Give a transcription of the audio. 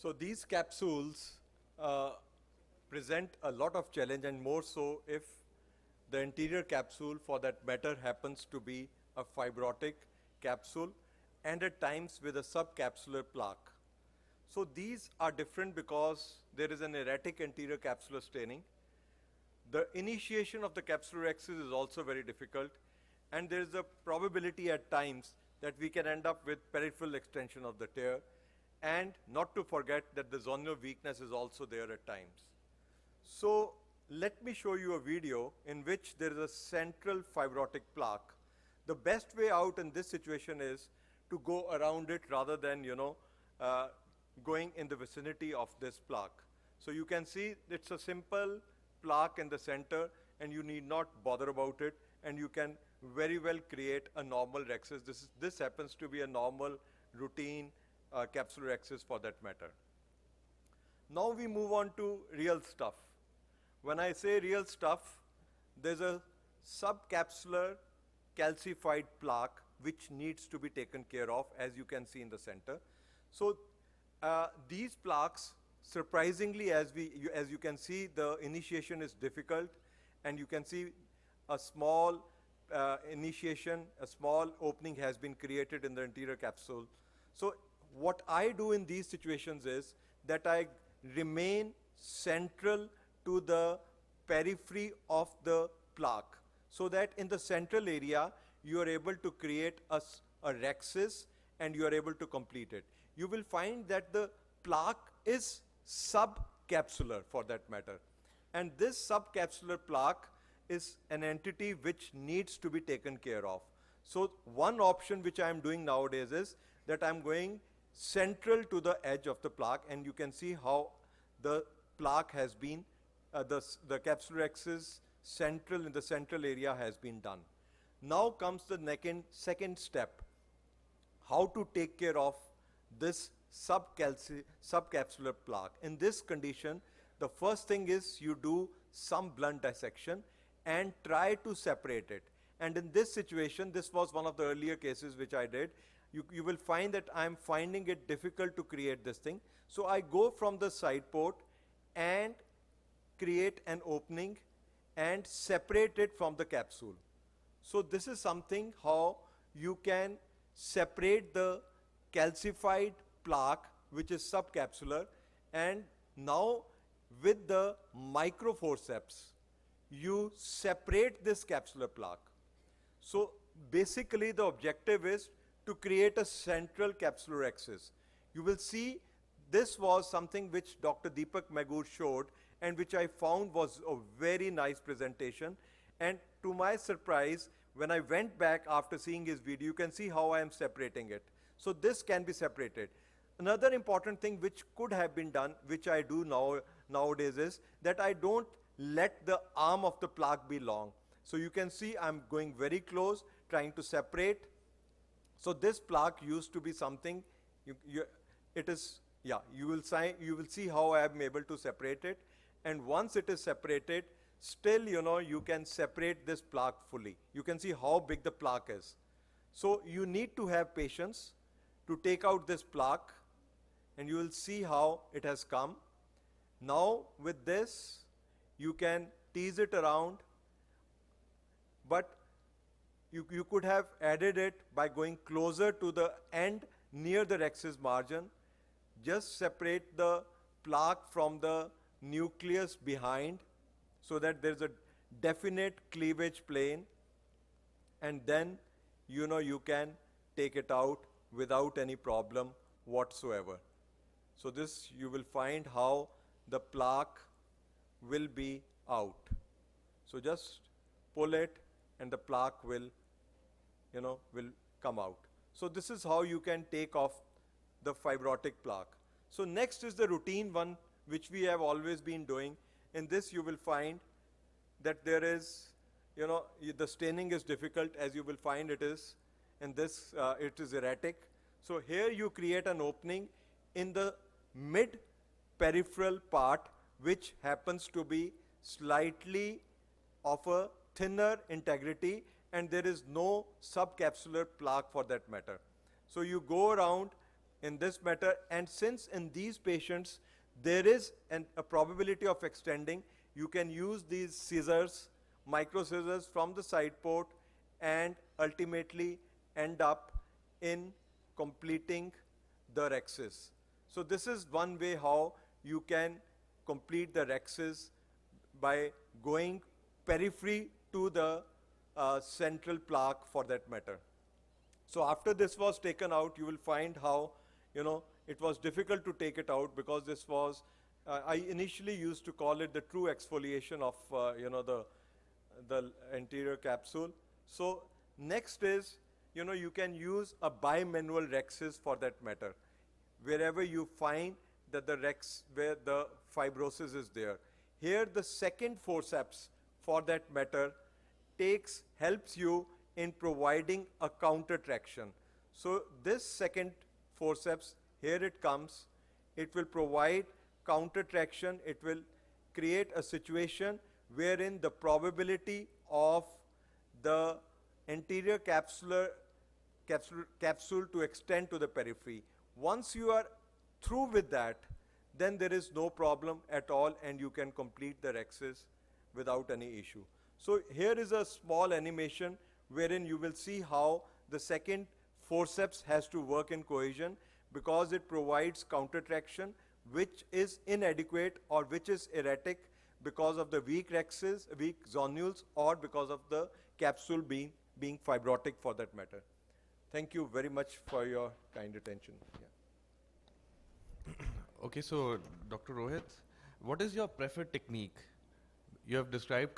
So these capsules present a lot of challenge, and more so if the anterior capsule for that matter happens to be a fibrotic capsule and at times with a subcapsular plaque. So these are different because there is an erratic anterior capsular staining. The initiation of the capsular axis is also very difficult, and there is a probability at times that we can end up with peripheral extension of the tear, and not to forget that the zonular weakness is also there at times. So let me show you a video in which there is a central fibrotic plaque. The best way out in this situation is to go around it rather than, going in the vicinity of this plaque. So you can see it's a simple plaque in the center, and you need not bother about it, and you can very well create a normal rhexis. This happens to be a normal routine capsular rhexis for that matter. Now we move on to real stuff. When I say real stuff, there's a subcapsular calcified plaque which needs to be taken care of, as you can see in the center. So these plaques, surprisingly, as you can see, the initiation is difficult, and you can see a small initiation, a small opening has been created in the anterior capsule. So what I do in these situations is that I remain central to the periphery of the plaque, so that in the central area you are able to create a rhexis and you are able to complete it. You will find that the plaque is subcapsular for that matter, and this subcapsular plaque is an entity which needs to be taken care of. So one option which I am doing nowadays is that I am going central to the edge of the plaque, and you can see how the plaque has been, the capsular rhexis central in the central area has been done. Now comes the second step, how to take care of this subcapsular plaque. In this condition, the first thing is you do some blunt dissection and try to separate it. And in this situation, this was one of the earlier cases which I did, you will find that I'm finding it difficult to create this thing. So I go from the side port and create an opening and separate it from the capsule. So this is something how you can separate the calcified plaque which is subcapsular, and now with the microforceps you separate this capsular plaque. So basically the objective is to create a central capsular rhexis. You will see this was something which Dr. Deepak Magur showed, and which I found was a very nice presentation. And to my surprise, when I went back after seeing his video, you can see how I am separating it. So this can be separated. Another important thing which could have been done, which I do nowadays, is that I don't let the arm of the plaque be long. So you can see I'm going very close, trying to separate. So this plaque used to be something, you will see how I am able to separate it. And once it is separated, still, you can separate this plaque fully. You can see how big the plaque is. So you need to have patience to take out this plaque, and you will see how it has come. Now with this, you can tease it around, but you could have added it by going closer to the end near the rhexis margin. Just separate the plaque from the nucleus behind so that there's a definite cleavage plane, and then you can take it out without any problem whatsoever. So this, you will find how the plaque will be out. So just pull it and the plaque will come out. So this is how you can take off the fibrotic plaque. So next is the routine one which we have always been doing. In this you will find that there is, the staining is difficult, as you will find it is. In this, it is erratic. So here you create an opening in the mid peripheral part, which happens to be slightly of a thinner integrity, and there is no subcapsular plaque for that matter. So you go around in this matter. And since in these patients there is a probability of extending, you can use these scissors, micro scissors from the side port, and ultimately end up in completing the rhexis. So this is one way how you can complete the rhexis, by going periphery to the central plaque for that matter. So after this was taken out, you will find how, it was difficult to take it out, because this was, I initially used to call it the true exfoliation of, the anterior capsule. So next is, you can use a bimanual rhexis for that matter, wherever you find that where the fibrosis is there. Here the second forceps for that matter helps you in providing a counter traction. So this second forceps, here it comes, it will provide counter traction, it will create a situation wherein the probability of the anterior capsule to extend to the periphery. Once you are through with that, then there is no problem at all, and you can complete the rhexis without any issue. So here is a small animation wherein you will see how the second forceps has to work in cohesion, because it provides counter traction which is inadequate or which is erratic because of the weak rhexis, weak zonules, or because of the capsule being fibrotic for that matter. Thank you very much for your kind attention. Yeah. Okay, so Dr. Rohit, what is your preferred technique? You have described